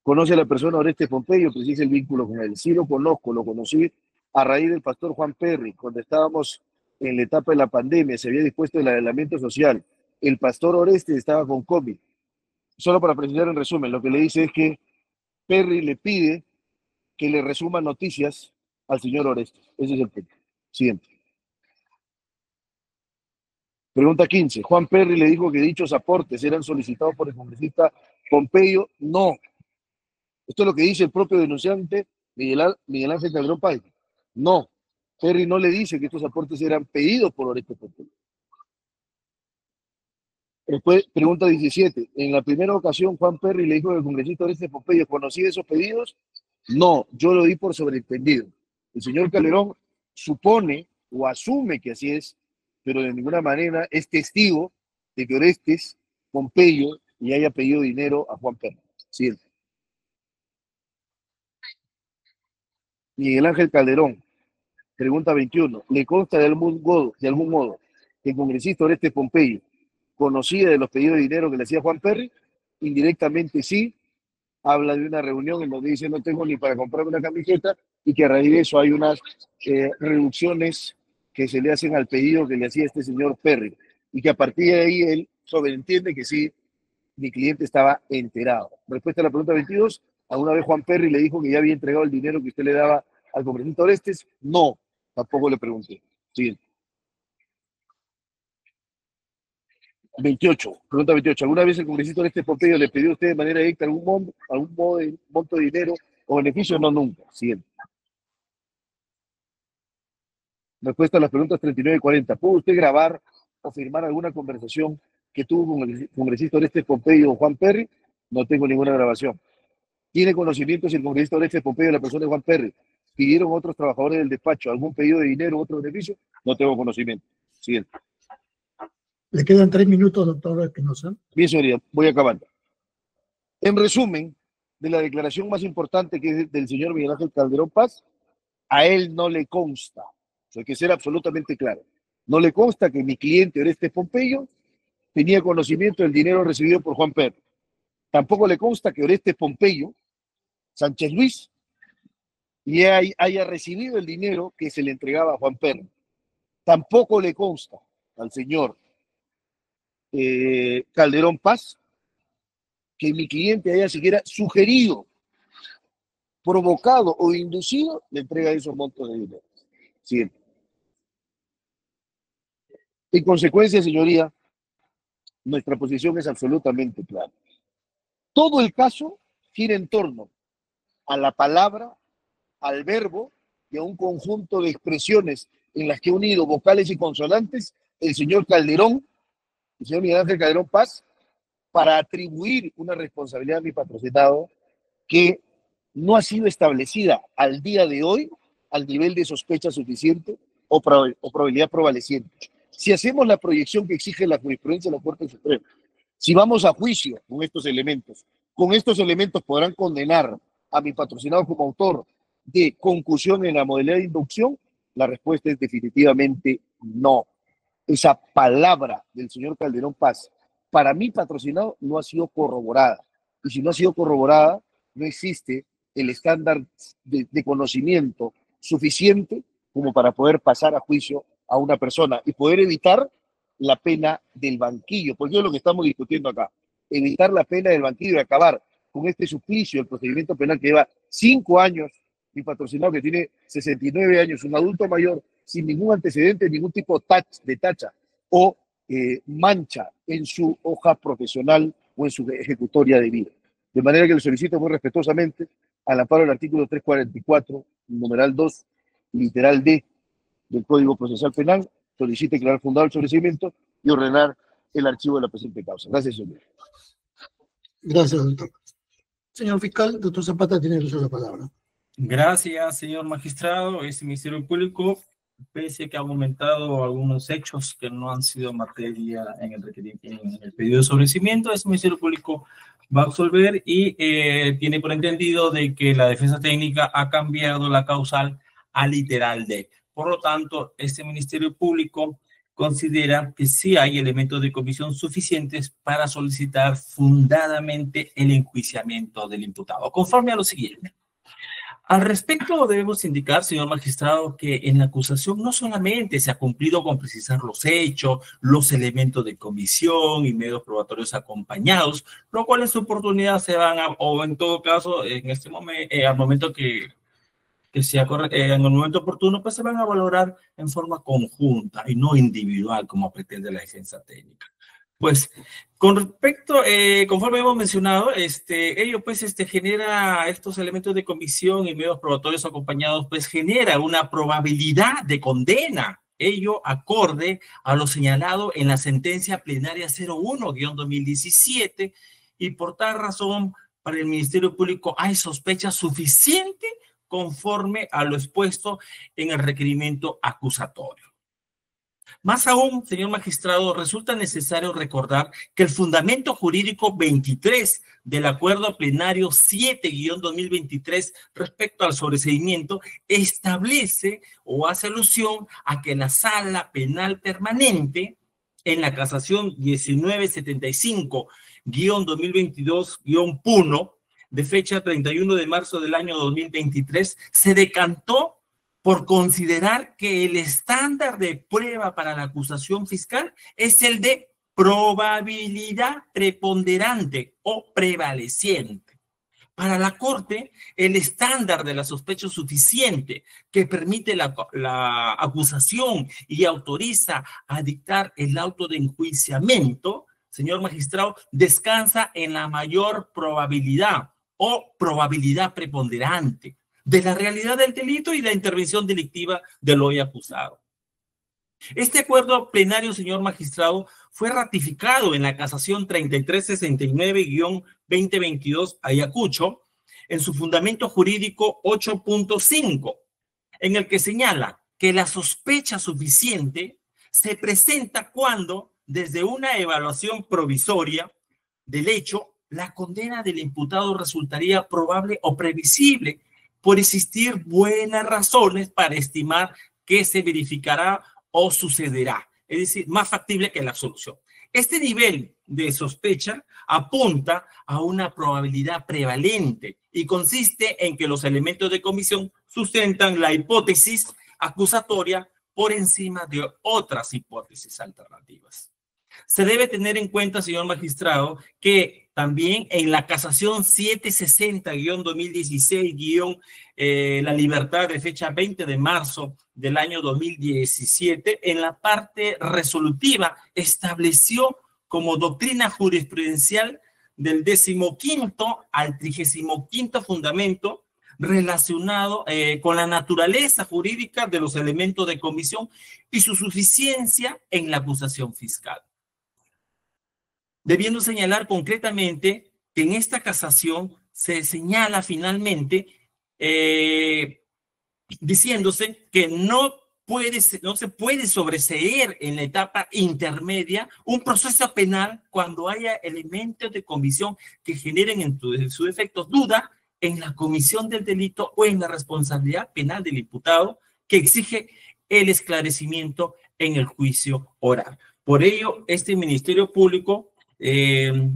D: ¿Conoce a la persona Oreste Pompeyo? Precisa el vínculo con él. Sí lo conozco, lo conocí a raíz del pastor Juan Perry, cuando estábamos en la etapa de la pandemia, se había dispuesto el aislamiento social. El pastor Oreste estaba con COVID. Solo para precisar en resumen, lo que le dice es que Perry le pide que le resuma noticias al señor Oreste. Ese es el punto. Siguiente. Pregunta 15. Juan Perry le dijo que dichos aportes eran solicitados por el congresista Pompeyo. No. Esto es lo que dice el propio denunciante Miguel Ángel Calderón Paz. No. Perry no le dice que estos aportes eran pedidos por Oreste Pompeyo. Después, pregunta 17. En la primera ocasión, Juan Perry le dijo al congresista Oreste Pompeyo, ¿conocía esos pedidos? No, yo lo di por sobreentendido. El señor Calderón supone o asume que así es, pero de ninguna manera es testigo de que Orestes Pompeyo le haya pedido dinero a Juan Perry. Siguiente. Miguel Ángel Calderón, pregunta 21. ¿Le consta de algún modo que el congresista Oreste Pompeyo conocía de los pedidos de dinero que le hacía Juan Perry? Indirectamente sí. Habla de una reunión en donde dice no tengo ni para comprarme una camiseta y que a raíz de eso hay unas reducciones que se le hacen al pedido que le hacía este señor Perry y que a partir de ahí él sobreentiende que sí mi cliente estaba enterado. Respuesta a la pregunta 22, ¿alguna vez Juan Perry le dijo que ya había entregado el dinero que usted le daba al congresista Orestes? No, tampoco le pregunté. Siguiente. 28, pregunta 28. ¿Alguna vez el congresista Orestes Pompeyo le pidió a usted de manera directa algún monto de dinero o beneficio? No, nunca. Siguiente. Respuesta a las preguntas 39 y 40. ¿Pudo usted grabar o firmar alguna conversación que tuvo con el congresista Orestes Pompeyo o Juan Perry? No tengo ninguna grabación. ¿Tiene conocimiento si el congresista Orestes Pompeyo y la persona de Juan Perry pidieron a otros trabajadores del despacho algún pedido de dinero o otro beneficio? No tengo conocimiento. Siguiente.
A: Le quedan 3 minutos, doctor Espinosa.
D: Bien, señoría, voy acabando. En resumen, de la declaración más importante que es del señor Miguel Ángel Calderón Paz, a él no le consta, eso hay que ser absolutamente claro, no le consta que mi cliente Orestes Pompeyo tenía conocimiento del dinero recibido por Juan Perry. Tampoco le consta que Orestes Pompeyo, Sánchez Luis, haya recibido el dinero que se le entregaba a Juan Perry. Tampoco le consta al señor Calderón Paz que mi cliente haya siquiera sugerido, provocado o inducido la entrega de esos montos de dinero. Siguiente. En consecuencia, señoría, nuestra posición es absolutamente clara. Todo el caso gira en torno a la palabra, al verbo y a un conjunto de expresiones en las que ha unido vocales y consonantes el señor Calderón, el señor Miguel Ángel Calderón Paz, para atribuir una responsabilidad a mi patrocinado que no ha sido establecida al día de hoy al nivel de sospecha suficiente o probabilidad prevaleciente. Si hacemos la proyección que exige la jurisprudencia de la Corte Suprema, si vamos a juicio con estos elementos podrán condenar a mi patrocinado como autor de concusión en la modalidad de inducción. La respuesta es definitivamente no. Esa palabra del señor Calderón Paz para mi patrocinado no ha sido corroborada. Y si no ha sido corroborada, no existe el estándar de conocimiento suficiente como para poder pasar a juicio a una persona y poder evitar la pena del banquillo, porque es lo que estamos discutiendo acá. Evitar la pena del banquillo y acabar con este suplicio del procedimiento penal que lleva 5 años, mi patrocinado que tiene 69 años, un adulto mayor, sin ningún antecedente, ningún tipo de tacha o mancha en su hoja profesional o en su ejecutoria de vida. De manera que le solicito muy respetuosamente, al amparo del artículo 344, numeral 2, literal D del Código Procesal Penal, solicite declarar fundado el sobreseimiento y ordenar el archivo de la presente causa. Gracias, señor.
A: Gracias, doctor. Señor fiscal, doctor Zapata tiene el uso de la palabra.
B: Gracias, señor magistrado. Este Ministerio Público, pese a que ha aumentado algunos hechos que no han sido materia en el pedido de sobreseimiento, este Ministerio Público va a absolver y tiene por entendido de que la defensa técnica ha cambiado la causal a literal D. Por lo tanto, este Ministerio Público considera que sí hay elementos de comisión suficientes para solicitar fundadamente el enjuiciamiento del imputado. Conforme a lo siguiente. Al respecto, debemos indicar, señor magistrado, que en la acusación no solamente se ha cumplido con precisar los hechos, los elementos de comisión y medios probatorios acompañados, lo cual en su oportunidad se van a, o en todo caso, en este momento, al momento que sea en el momento oportuno, pues se van a valorar en forma conjunta y no individual, como pretende la defensa técnica. Pues, con respecto, conforme hemos mencionado, ello pues genera estos elementos de comisión y medios probatorios acompañados, pues genera una probabilidad de condena, ello acorde a lo señalado en la sentencia plenaria 01-2017, y por tal razón, para el Ministerio Público hay sospecha suficiente conforme a lo expuesto en el requerimiento acusatorio. Más aún, señor magistrado, resulta necesario recordar que el fundamento jurídico 23 del Acuerdo Plenario 7-2023 respecto al sobreseimiento establece o hace alusión a que la Sala Penal Permanente en la casación 1975-2022-1 de fecha 31 de marzo del año 2023 se decantó por considerar que el estándar de prueba para la acusación fiscal es el de probabilidad preponderante o prevaleciente. Para la Corte, el estándar de la sospecha suficiente que permite la acusación y autoriza a dictar el auto de enjuiciamiento, señor magistrado, descansa en la mayor probabilidad o probabilidad preponderante de la realidad del delito y la intervención delictiva del hoy acusado. Este acuerdo plenario, señor magistrado, fue ratificado en la casación 3369-2022 Ayacucho, en su fundamento jurídico 8.5, en el que señala que la sospecha suficiente se presenta cuando, desde una evaluación provisoria del hecho, la condena del imputado resultaría probable o previsible por existir buenas razones para estimar que se verificará o sucederá, es decir, más factible que la absolución. Este nivel de sospecha apunta a una probabilidad prevalente y consiste en que los elementos de comisión sustentan la hipótesis acusatoria por encima de otras hipótesis alternativas. Se debe tener en cuenta, señor magistrado, que también en la casación 760-2016- La Libertad, de fecha 20 de marzo del año 2017, en la parte resolutiva estableció como doctrina jurisprudencial del 15º al 35º fundamento relacionado con la naturaleza jurídica de los elementos de comisión y su suficiencia en la acusación fiscal. Debiendo señalar concretamente que en esta casación se señala finalmente diciéndose que no se puede sobreseer en la etapa intermedia un proceso penal cuando haya elementos de comisión que generen en su efecto duda en la comisión del delito o en la responsabilidad penal del imputado que exige el esclarecimiento en el juicio oral. Por ello, este Ministerio Público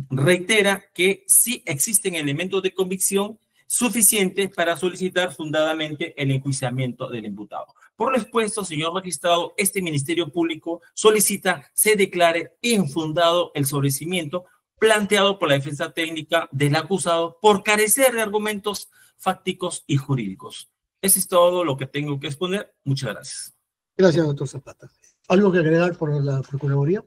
B: reitera que sí existen elementos de convicción suficientes para solicitar fundadamente el enjuiciamiento del imputado. Por lo expuesto, señor magistrado, este Ministerio Público solicita se declare infundado el sobreseimiento planteado por la defensa técnica del acusado por carecer de argumentos fácticos y jurídicos. Eso es todo lo que tengo que exponer. Muchas gracias.
A: Gracias, doctor Zapata. ¿Algo que agregar por la Procuraduría?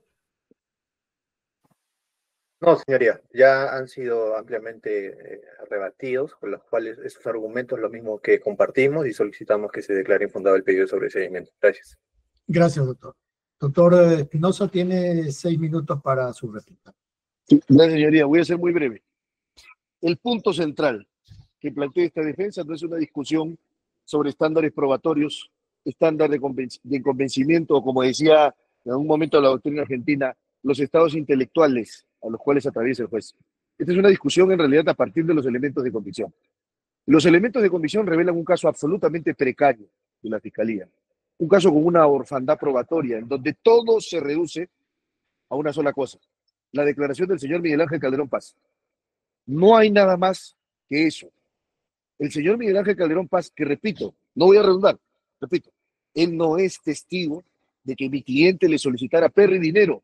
C: No, señoría, ya han sido ampliamente rebatidos, con los cuales esos argumentos lo mismo que compartimos y solicitamos que se declare infundado el pedido de sobreseimiento. Gracias.
A: Gracias, doctor. Doctor Espinosa tiene 6 minutos para su réplica.
D: Sí, gracias, señoría. Voy a ser muy breve. El punto central que plantea esta defensa no es una discusión sobre estándares probatorios, estándar de convencimiento, o como decía en algún momento la doctrina argentina, los estados intelectuales a los cuales atraviesa el juez. Esta es una discusión en realidad a partir de los elementos de convicción. Los elementos de convicción revelan un caso absolutamente precario de la Fiscalía, un caso con una orfandad probatoria, en donde todo se reduce a una sola cosa, la declaración del señor Miguel Ángel Calderón Paz. No hay nada más que eso. El señor Miguel Ángel Calderón Paz, que repito, no voy a redundar, repito, él no es testigo de que mi cliente le solicitara a Perry dinero,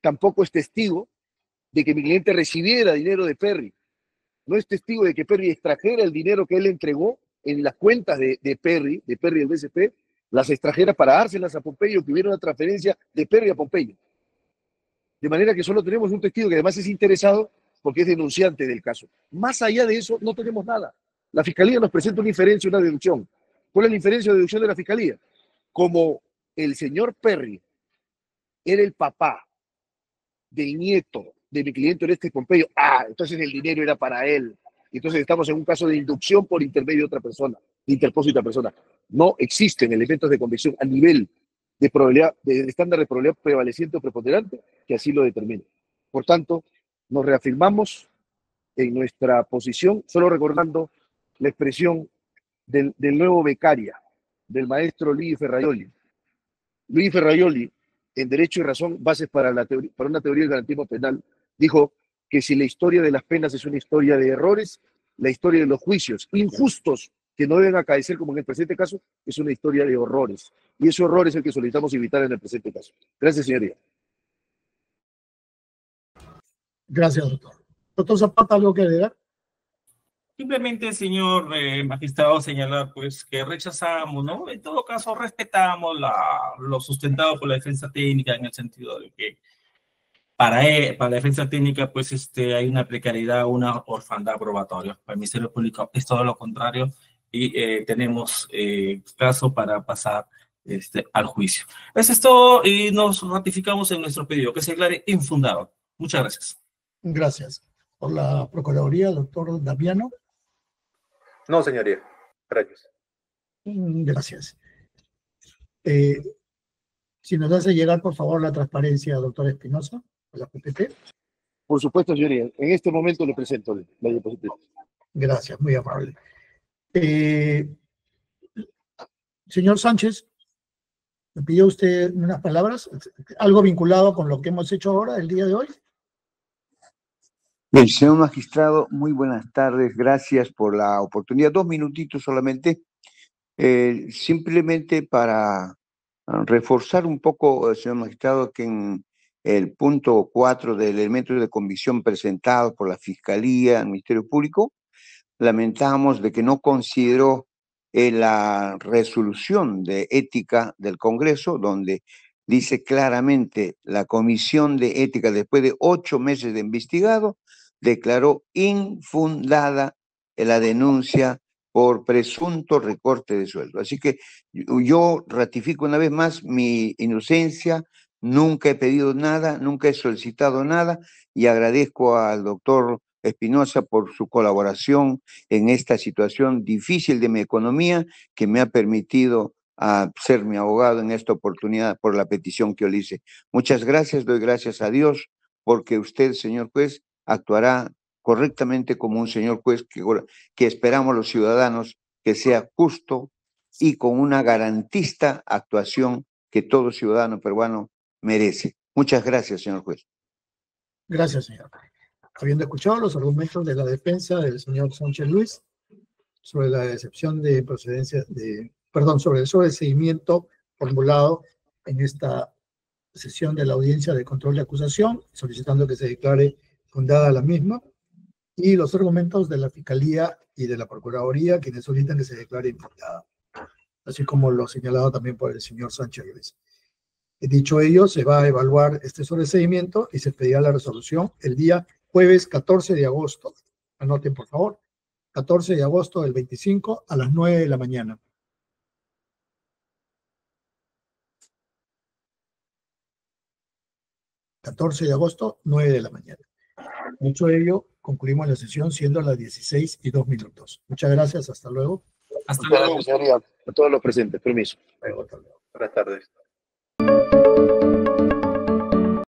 D: tampoco es testigo de que mi cliente recibiera dinero de Perry. No es testigo de que Perry extrajera el dinero que él entregó en las cuentas de Perry del BCP, las extrajera para dárselas a Pompeyo, que hubiera una transferencia de Perry a Pompeyo. De manera que solo tenemos un testigo que además es interesado porque es denunciante del caso. Más allá de eso, no tenemos nada. La Fiscalía nos presenta una inferencia, una deducción. ¿Cuál es la inferencia o deducción de la Fiscalía? Como el señor Perry era el papá del nieto de mi cliente Orestes Pompeyo, entonces el dinero era para él. Entonces estamos en un caso de inducción por intermedio de otra persona, de interpósita persona. No existen elementos de convicción a nivel de probabilidad, de estándar de probabilidad prevaleciente o preponderante que así lo determine. Por tanto, nos reafirmamos en nuestra posición, solo recordando la expresión del nuevo becaria, del maestro Luigi Ferraioli. Luigi Ferraioli, en Derecho y Razón, Bases para una teoría del garantismo penal, dijo que si la historia de las penas es una historia de errores, la historia de los juicios injustos que no deben acaecer, como en el presente caso, es una historia de horrores. Y ese horror es el que solicitamos evitar en el presente caso. Gracias, señoría.
A: Gracias, doctor. Doctor Zapata, ¿algo que agregar?
B: Simplemente, señor magistrado, señalar pues que rechazamos, ¿no? En todo caso, respetamos lo sustentado por la defensa técnica en el sentido de que para la defensa técnica pues hay una precariedad, una orfandad probatoria. Para el Ministerio Público es todo lo contrario y tenemos caso para pasar al juicio. Eso es todo y nos ratificamos en nuestro pedido, que se declare infundado. Muchas gracias.
A: Gracias. Por la Procuraduría, doctor Damiano.
C: No, señoría. Gracias.
A: Gracias. Si nos hace llegar, por favor, la transparencia, doctor Espinosa, a la PPT.
D: Por supuesto, señoría. En este momento le presento la diapositiva.
A: Gracias, muy amable. Señor Sánchez, ¿me pidió usted unas palabras? ¿Algo vinculado con lo que hemos hecho ahora, el día de hoy?
F: Bien, señor magistrado, muy buenas tardes. Gracias por la oportunidad. 2 minutitos solamente. Simplemente para reforzar un poco, señor magistrado, que en el punto 4 del elemento de convicción presentado por la Fiscalía, el Ministerio Público, lamentamos de que no consideró la resolución de ética del Congreso, donde dice claramente la Comisión de Ética, después de 8 meses de investigado, declaró infundada la denuncia por presunto recorte de sueldo. Así que yo ratifico una vez más mi inocencia, nunca he pedido nada, nunca he solicitado nada y agradezco al doctor Espinosa por su colaboración en esta situación difícil de mi economía que me ha permitido ser mi abogado en esta oportunidad por la petición que yo le hice. Muchas gracias, doy gracias a Dios porque usted, señor juez, actuará correctamente como un señor juez que esperamos los ciudadanos que sea justo y con una garantista actuación que todo ciudadano peruano merece. Muchas gracias, señor juez.
A: Gracias, señor. Habiendo escuchado los argumentos de la defensa del señor Sánchez Luis sobre la excepción de procedencia sobre el sobreseimiento formulado en esta sesión de la audiencia de control de acusación, solicitando que se declare fundada la misma, y los argumentos de la Fiscalía y de la Procuraduría, quienes solicitan que se declare infundada, así como lo señalado también por el señor Sánchez Luis. Dicho ello, se va a evaluar este sobreseimiento y se pedirá la resolución el día jueves 14 de agosto. Anoten, por favor. 14 de agosto del 25 a las 9 de la mañana. ...14 de agosto, 9 de la mañana. Dicho ello, concluimos la sesión siendo las 16:02. Muchas gracias, hasta luego.
B: Hasta luego.
D: Gracias, señoría. A todos los presentes, permiso.
C: Buenas tardes.